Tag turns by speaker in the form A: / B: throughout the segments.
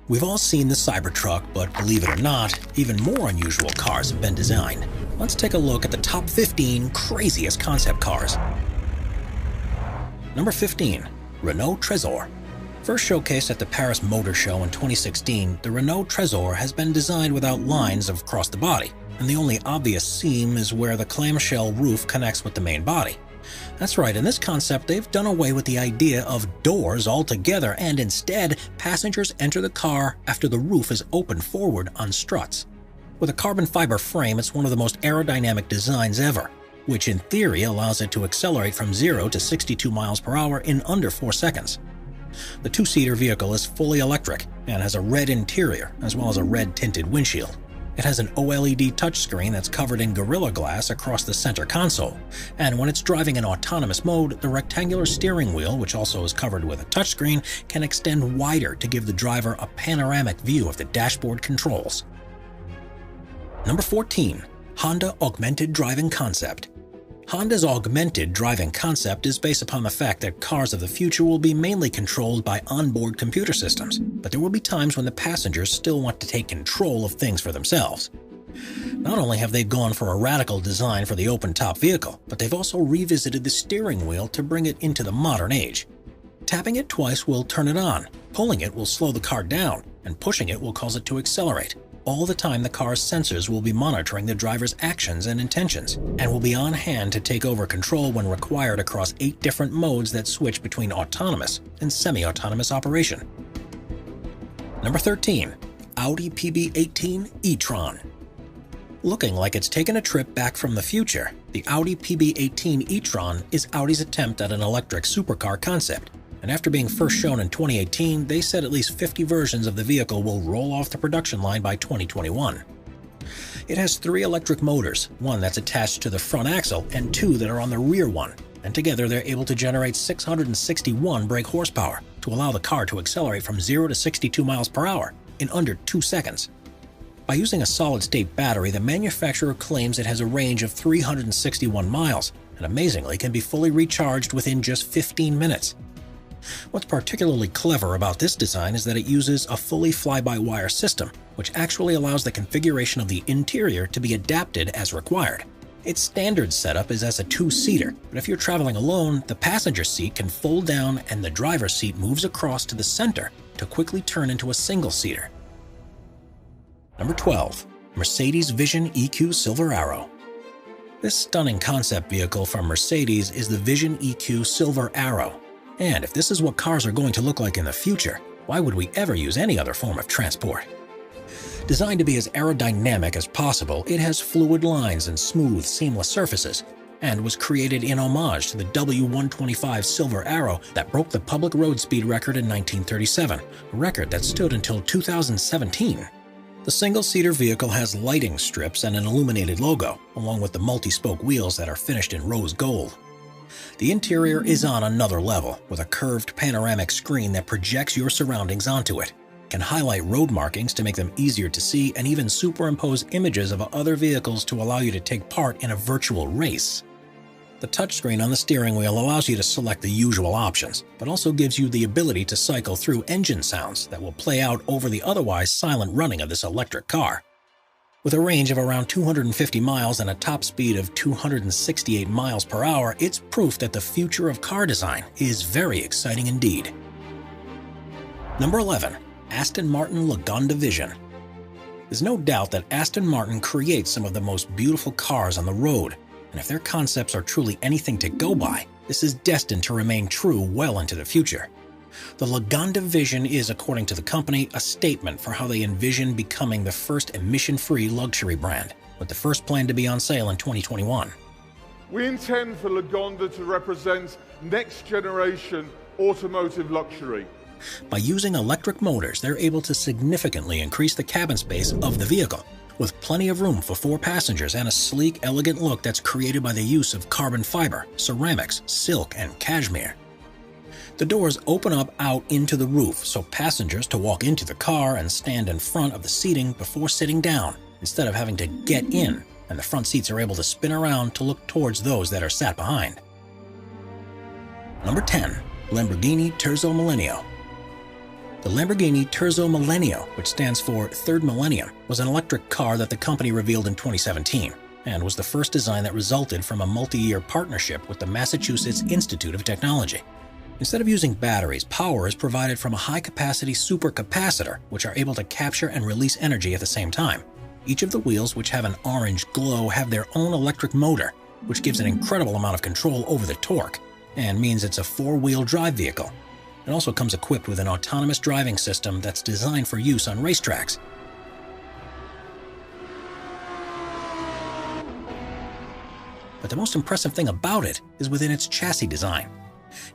A: We've all seen the Cybertruck, but believe it or not, even more unusual cars have been designed. Let's take a look at the top 15 craziest concept cars. Number 15. Renault Trezor. First showcased at the Paris Motor Show in 2016, the Renault Trezor has been designed without lines across the body, and the only obvious seam is where the clamshell roof connects with the main body. That's right, in this concept they've done away with the idea of doors altogether, and instead passengers enter the car after the roof is opened forward on struts. With a carbon fiber frame, it's one of the most aerodynamic designs ever, which in theory allows it to accelerate from 0 to 62 miles per hour in under 4 seconds. The two-seater vehicle is fully electric and has a red interior as well as a red tinted windshield. It has an OLED touchscreen that's covered in Gorilla Glass across the center console, and when it's driving in autonomous mode, the rectangular steering wheel, which also is covered with a touchscreen, can extend wider to give the driver a panoramic view of the dashboard controls. Number 14. Honda Augmented Driving Concept. Honda's augmented driving concept is based upon the fact that cars of the future will be mainly controlled by onboard computer systems, but there will be times when the passengers still want to take control of things for themselves. Not only have they gone for a radical design for the open-top vehicle, but they've also revisited the steering wheel to bring it into the modern age. Tapping it twice will turn it on, pulling it will slow the car down, and pushing it will cause it to accelerate. All the time the car's sensors will be monitoring the driver's actions and intentions, and will be on hand to take over control when required across 8 different modes that switch between autonomous and semi-autonomous operation. Number 13. Audi PB18 e-tron. Looking like it's taken a trip back from the future, the Audi PB18 e-tron is Audi's attempt at an electric supercar concept. And after being first shown in 2018, they said at least 50 versions of the vehicle will roll off the production line by 2021. It has 3 electric motors, one that's attached to the front axle and 2 that are on the rear one, and together they're able to generate 661 brake horsepower to allow the car to accelerate from 0 to 62 miles per hour in under 2 seconds. By using a solid-state battery, the manufacturer claims it has a range of 361 miles, and amazingly can be fully recharged within just 15 minutes. What's particularly clever about this design is that it uses a fully fly-by-wire system, which actually allows the configuration of the interior to be adapted as required. Its standard setup is as a 2-seater, but if you're traveling alone, the passenger seat can fold down and the driver's seat moves across to the center to quickly turn into a single-seater. Number 12. Mercedes Vision EQ Silver Arrow. This stunning concept vehicle from Mercedes is the Vision EQ Silver Arrow. And if this is what cars are going to look like in the future, why would we ever use any other form of transport? Designed to be as aerodynamic as possible, it has fluid lines and smooth, seamless surfaces, and was created in homage to the W125 Silver Arrow that broke the public road speed record in 1937, a record that stood until 2017. The single-seater vehicle has lighting strips and an illuminated logo, along with the multi-spoke wheels that are finished in rose gold. The interior is on another level, with a curved panoramic screen that projects your surroundings onto it, can highlight road markings to make them easier to see, and even superimpose images of other vehicles to allow you to take part in a virtual race. The touchscreen on the steering wheel allows you to select the usual options, but also gives you the ability to cycle through engine sounds that will play out over the otherwise silent running of this electric car. With a range of around 250 miles and a top speed of 268 miles per hour, it's proof that the future of car design is very exciting indeed. Number 11. Aston Martin Lagonda Vision. There's no doubt that Aston Martin creates some of the most beautiful cars on the road, and if their concepts are truly anything to go by, this is destined to remain true well into the future. The Lagonda Vision is, according to the company, a statement for how they envision becoming the first emission-free luxury brand, with the first plan to be on sale in 2021.
B: We intend for Lagonda to represent next-generation automotive luxury.
A: By using electric motors, they're able to significantly increase the cabin space of the vehicle, with plenty of room for 4 passengers and a sleek, elegant look that's created by the use of carbon fiber, ceramics, silk, and cashmere. The doors open up out into the roof, so passengers to walk into the car and stand in front of the seating before sitting down, instead of having to get in, and the front seats are able to spin around to look towards those that are sat behind. Number 10. Lamborghini Terzo Millennio. The Lamborghini Terzo Millennio, which stands for Third Millennium, was an electric car that the company revealed in 2017, and was the first design that resulted from a multi-year partnership with the Massachusetts Institute of Technology. Instead of using batteries, power is provided from a high-capacity supercapacitor, which are able to capture and release energy at the same time. Each of the wheels, which have an orange glow, have their own electric motor, which gives an incredible amount of control over the torque, and means it's a four-wheel drive vehicle. It also comes equipped with an autonomous driving system that's designed for use on racetracks. But the most impressive thing about it is within its chassis design.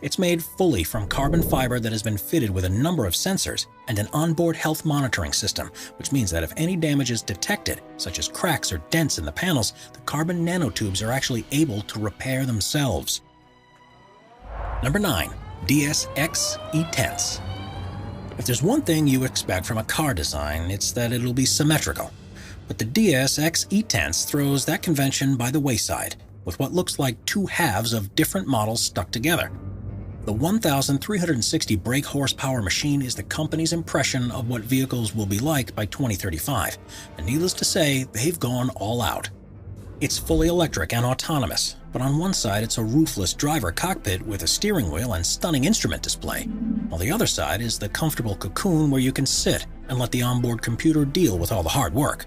A: It's made fully from carbon fiber that has been fitted with a number of sensors and an onboard health monitoring system, which means that if any damage is detected, such as cracks or dents in the panels, the carbon nanotubes are actually able to repair themselves. Number 9. DS-X E-Tense. If there's one thing you expect from a car design, it's that it'll be symmetrical. But the DS-X E-Tense throws that convention by the wayside, with what looks like two halves of different models stuck together. The 1,360 brake horsepower machine is the company's impression of what vehicles will be like by 2035, and needless to say, they've gone all out. It's fully electric and autonomous, but on one side it's a roofless driver cockpit with a steering wheel and stunning instrument display, while the other side is the comfortable cocoon where you can sit and let the onboard computer deal with all the hard work.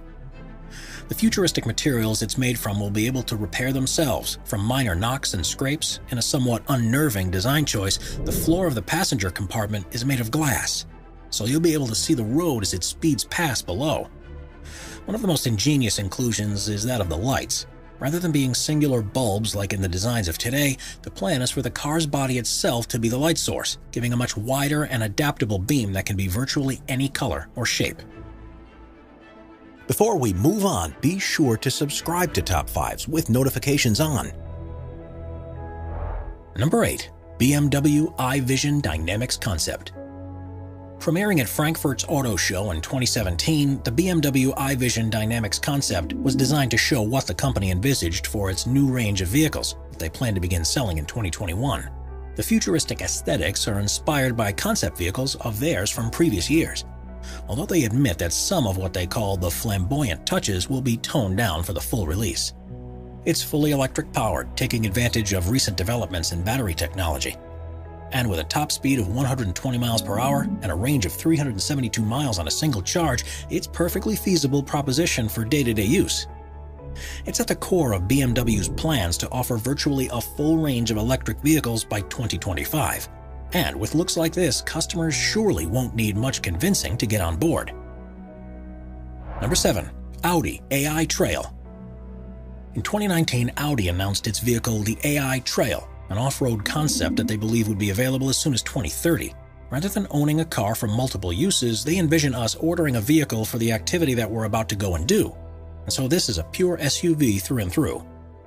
A: The futuristic materials it's made from will be able to repair themselves from minor knocks and scrapes. In a somewhat unnerving design choice, the floor of the passenger compartment is made of glass, so you'll be able to see the road as it speeds past below. One of the most ingenious inclusions is that of the lights. Rather than being singular bulbs like in the designs of today, the plan is for the car's body itself to be the light source, giving a much wider and adaptable beam that can be virtually any color or shape. Before we move on, be sure to subscribe to Top 5s with notifications on. Number 8. BMW iVision Dynamics Concept. Premiering at Frankfurt's Auto Show in 2017, the BMW iVision Dynamics Concept was designed to show what the company envisaged for its new range of vehicles that they plan to begin selling in 2021. The futuristic aesthetics are inspired by concept vehicles of theirs from previous years, although they admit that some of what they call the flamboyant touches will be toned down for the full release. It's fully electric powered, taking advantage of recent developments in battery technology. And with a top speed of 120 miles per hour and a range of 372 miles on a single charge, it's perfectly feasible proposition for day-to-day use. It's at the core of BMW's plans to offer virtually a full range of electric vehicles by 2025. And with looks like this, customers surely won't need much convincing to get on board. Number 7. Audi AI Trail. In 2019, Audi announced its vehicle, the AI Trail, an off-road concept that they believe would be available as soon as 2030. Rather than owning a car for multiple uses, they envision us ordering a vehicle for the activity that we're about to go and do. And so this is a pure SUV through and through.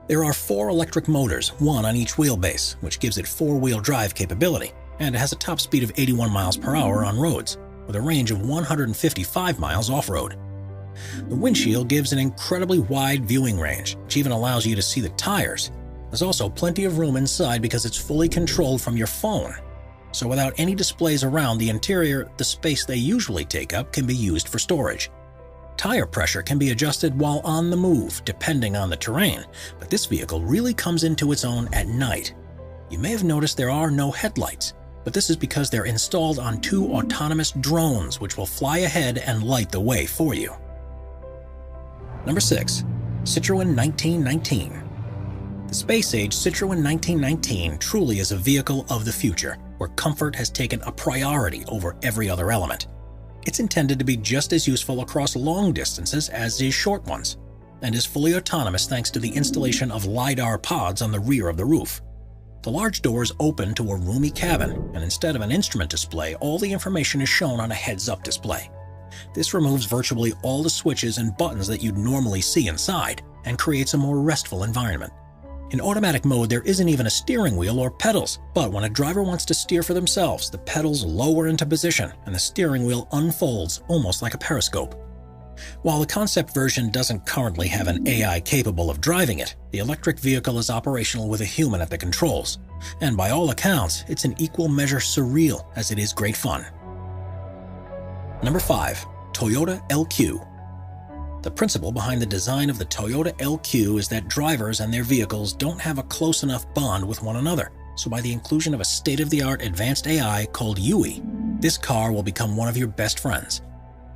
A: There are 4 electric motors, one on each wheelbase, which gives it 4-wheel drive capability, and it has a top speed of 81 miles per hour on roads, with a range of 155 miles off-road. The windshield gives an incredibly wide viewing range, which even allows you to see the tires. There's also plenty of room inside because it's fully controlled from your phone. So without any displays around the interior, the space they usually take up can be used for storage. Tire pressure can be adjusted while on the move, depending on the terrain, but this vehicle really comes into its own at night. You may have noticed there are no headlights, but this is because they're installed on 2 autonomous drones which will fly ahead and light the way for you. Number 6. Citroën 1919. The space-age Citroën 1919 truly is a vehicle of the future, where comfort has taken a priority over every other element. It's intended to be just as useful across long distances as is short ones, and is fully autonomous thanks to the installation of LiDAR pods on the rear of the roof. The large doors open to a roomy cabin, and instead of an instrument display, all the information is shown on a heads-up display. This removes virtually all the switches and buttons that you'd normally see inside, and creates a more restful environment. In automatic mode, there isn't even a steering wheel or pedals, but when a driver wants to steer for themselves, the pedals lower into position and the steering wheel unfolds almost like a periscope. While the concept version doesn't currently have an AI capable of driving it, the electric vehicle is operational with a human at the controls, and by all accounts, it's in equal measure surreal as it is great fun. Number 5. Toyota LQ. The principle behind the design of the Toyota LQ is that drivers and their vehicles don't have a close enough bond with one another. So by the inclusion of a state-of-the-art advanced AI called Yui, this car will become one of your best friends.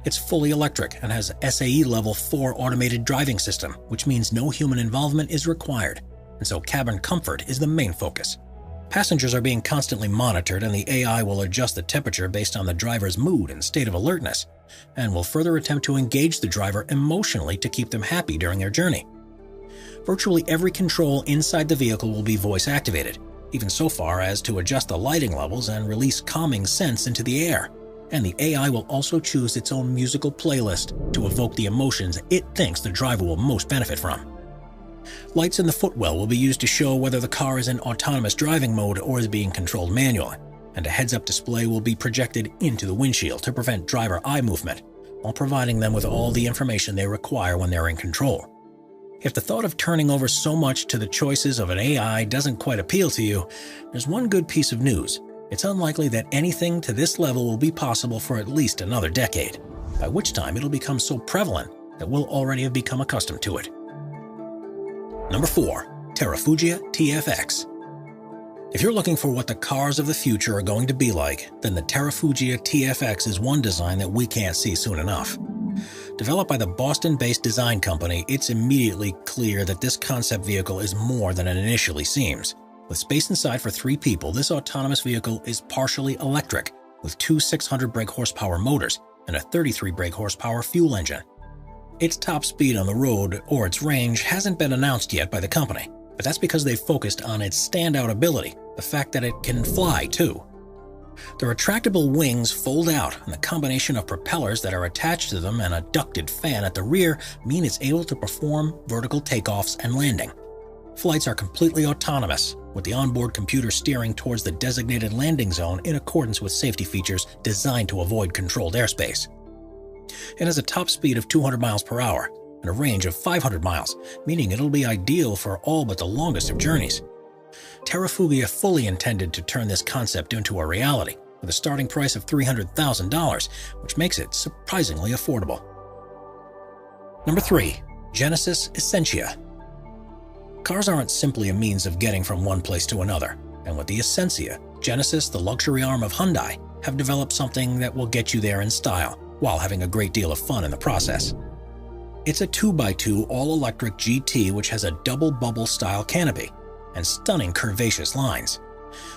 A: It's fully electric and has SAE Level 4 automated driving system, which means no human involvement is required, and so cabin comfort is the main focus. Passengers are being constantly monitored, and the AI will adjust the temperature based on the driver's mood and state of alertness, and will further attempt to engage the driver emotionally to keep them happy during their journey. Virtually every control inside the vehicle will be voice-activated, even so far as to adjust the lighting levels and release calming scents into the air. And the AI will also choose its own musical playlist to evoke the emotions it thinks the driver will most benefit from. Lights in the footwell will be used to show whether the car is in autonomous driving mode or is being controlled manually, and a heads-up display will be projected into the windshield to prevent driver eye movement, while providing them with all the information they require when they're in control. If the thought of turning over so much to the choices of an AI doesn't quite appeal to you, there's one good piece of news. It's unlikely that anything to this level will be possible for at least another decade, by which time it'll become so prevalent that we'll already have become accustomed to it. Number 4. Terrafugia TFX. If you're looking for what the cars of the future are going to be like, then the Terrafugia TFX is one design that we can't see soon enough. Developed by the Boston-based design company, it's immediately clear that this concept vehicle is more than it initially seems. With space inside for 3 people, this autonomous vehicle is partially electric, with 2 600 brake horsepower motors and a 33 brake horsepower fuel engine. Its top speed on the road or its range hasn't been announced yet by the company, but that's because they've focused on its standout ability, the fact that it can fly too. The retractable wings fold out, and the combination of propellers that are attached to them and a ducted fan at the rear mean it's able to perform vertical takeoffs and landing. Flights are completely autonomous, with the onboard computer steering towards the designated landing zone in accordance with safety features designed to avoid controlled airspace. It has a top speed of 200 miles per hour and a range of 500 miles, meaning it'll be ideal for all but the longest of journeys. Terrafugia fully intended to turn this concept into a reality, with a starting price of $300,000, which makes it surprisingly affordable. Number 3. Genesis Essentia. Cars aren't simply a means of getting from one place to another, and with the Essentia, Genesis, the luxury arm of Hyundai, have developed something that will get you there in style, while having a great deal of fun in the process. It's a 2x2 all-electric GT which has a double bubble-style canopy and stunning curvaceous lines.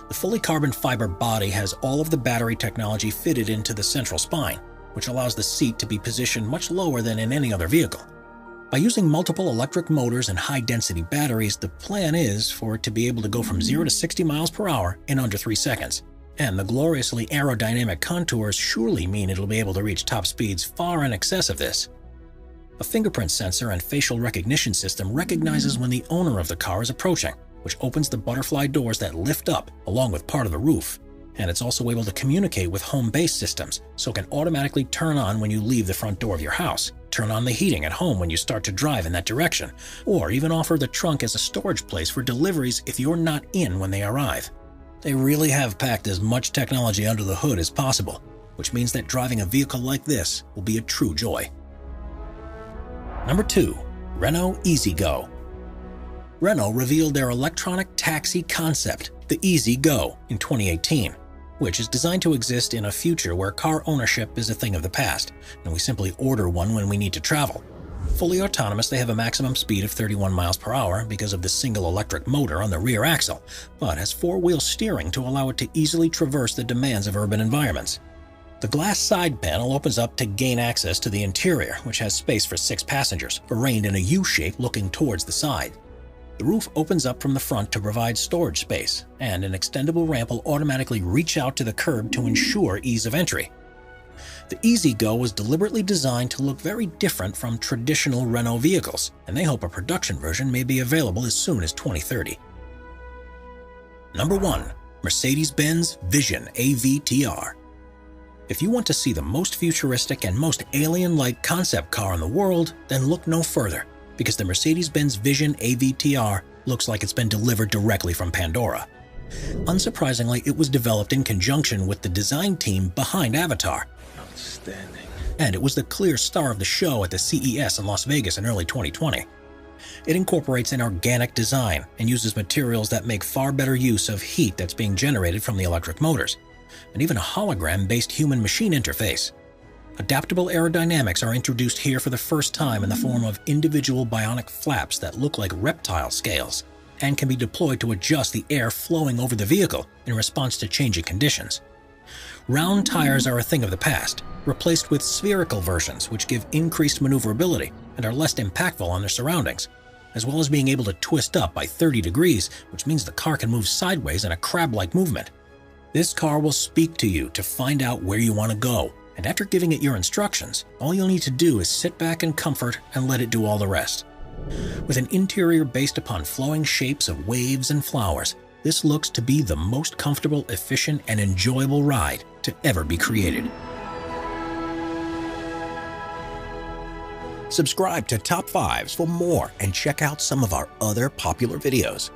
A: The fully carbon fiber body has all of the battery technology fitted into the central spine, which allows the seat to be positioned much lower than in any other vehicle. By using multiple electric motors and high-density batteries, the plan is for it to be able to go from 0 to 60 miles per hour in under 3 seconds. And the gloriously aerodynamic contours surely mean it'll be able to reach top speeds far in excess of this. A fingerprint sensor and facial recognition system recognizes when the owner of the car is approaching, which opens the butterfly doors that lift up along with part of the roof. And it's also able to communicate with home-based systems, so it can automatically turn on when you leave the front door of your house, turn on the heating at home when you start to drive in that direction, or even offer the trunk as a storage place for deliveries if you're not in when they arrive. They really have packed as much technology under the hood as possible, which means that driving a vehicle like this will be a true joy. Number 2. Renault EasyGo. Renault revealed their electronic taxi concept, the EasyGo, in 2018, which is designed to exist in a future where car ownership is a thing of the past, and we simply order one when we need to travel. Fully autonomous, they have a maximum speed of 31 miles per hour because of the single electric motor on the rear axle, but has 4-wheel steering to allow it to easily traverse the demands of urban environments. The glass side panel opens up to gain access to the interior, which has space for 6 passengers, arranged in a U-shape looking towards the side. The roof opens up from the front to provide storage space, and an extendable ramp will automatically reach out to the curb to ensure ease of entry. The EasyGo was deliberately designed to look very different from traditional Renault vehicles, and they hope a production version may be available as soon as 2030. Number 1. Mercedes-Benz Vision AVTR. If you want to see the most futuristic and most alien-like concept car in the world, then look no further, because the Mercedes-Benz Vision AVTR looks like it's been delivered directly from Pandora. Unsurprisingly, it was developed in conjunction with the design team behind Avatar,
C: Outstanding.
A: And it was the clear star of the show at the CES in Las Vegas in early 2020. It incorporates an organic design and uses materials that make far better use of heat that's being generated from the electric motors, and even a hologram-based human-machine interface. Adaptable aerodynamics are introduced here for the first time in the form of individual bionic flaps that look like reptile scales and can be deployed to adjust the air flowing over the vehicle in response to changing conditions. Round tires are a thing of the past, replaced with spherical versions which give increased maneuverability and are less impactful on their surroundings, as well as being able to twist up by 30 degrees, which means the car can move sideways in a crab-like movement. This car will speak to you to find out where you want to go, and after giving it your instructions, all you'll need to do is sit back in comfort and let it do all the rest. With an interior based upon flowing shapes of waves and flowers, this looks to be the most comfortable, efficient, and enjoyable ride to ever be created. Subscribe to Top 5s for more and check out some of our other popular videos.